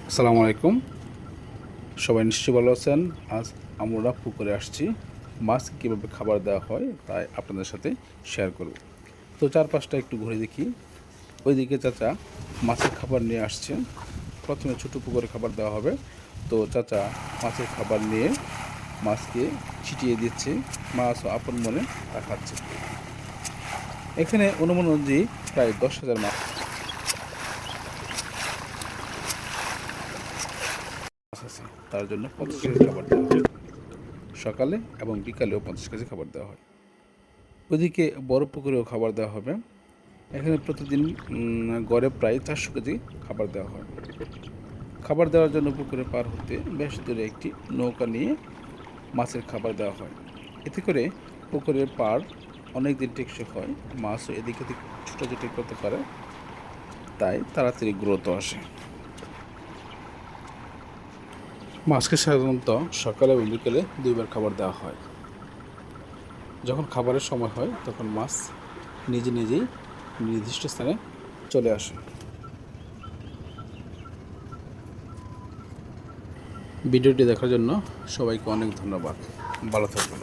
আসসালামু আলাইকুম। সবাই নিশ্চয়ই ভালো আছেন। আজ আমরা পুকুরে আসছি, মাছ কীভাবে খাবার দেওয়া হয় তাই আপনাদের সাথে শেয়ার করব। তো চারপাশটা একটু ঘুরে দেখি। ওইদিকে চাচা মাছের খাবার নিয়ে আসছে। প্রথমে ছোটো পুকুরে খাবার দেওয়া হবে। তো চাচা মাছের খাবার নিয়ে মাছকে ছিটিয়ে দিচ্ছে, মাছও আপন মনে তা খাচ্ছে। এখানে অনুমানজি প্রায় 10,000 মাছ আছে, তার জন্য 50 কেজি খাবার দেওয়া হয়। সকালে এবং বিকালেও 50 কেজি খাবার দেওয়া হয়। ওইদিকে বড় পুকুরেও খাবার দেওয়া হবে। এখানে প্রতিদিন গড়ে প্রায় 400 কেজি খাবার দেওয়া হয়। খাবার দেওয়ার জন্য পুকুরে পার হতে বেশ দূরে একটি নৌকা নিয়ে মাছের খাবার দেওয়া হয়। এতে করে পুকুরের পাড় অনেক দিন টেকসই হয়, মাছও এদিক ওদিক ছুটাছুটি করতে পারে, তাই তাড়াতাড়ি গ্রোথ আসে। মাছকে সাধারণত সকালে এবং বিকেলে 2 বার খাবার দেওয়া হয়। যখন খাবারের সময় হয় তখন মাছ নিজে নিজেই নির্দিষ্ট স্থানে চলে আসে। ভিডিওটি দেখার জন্য সবাইকে অনেক ধন্যবাদ। ভালো থাকবেন।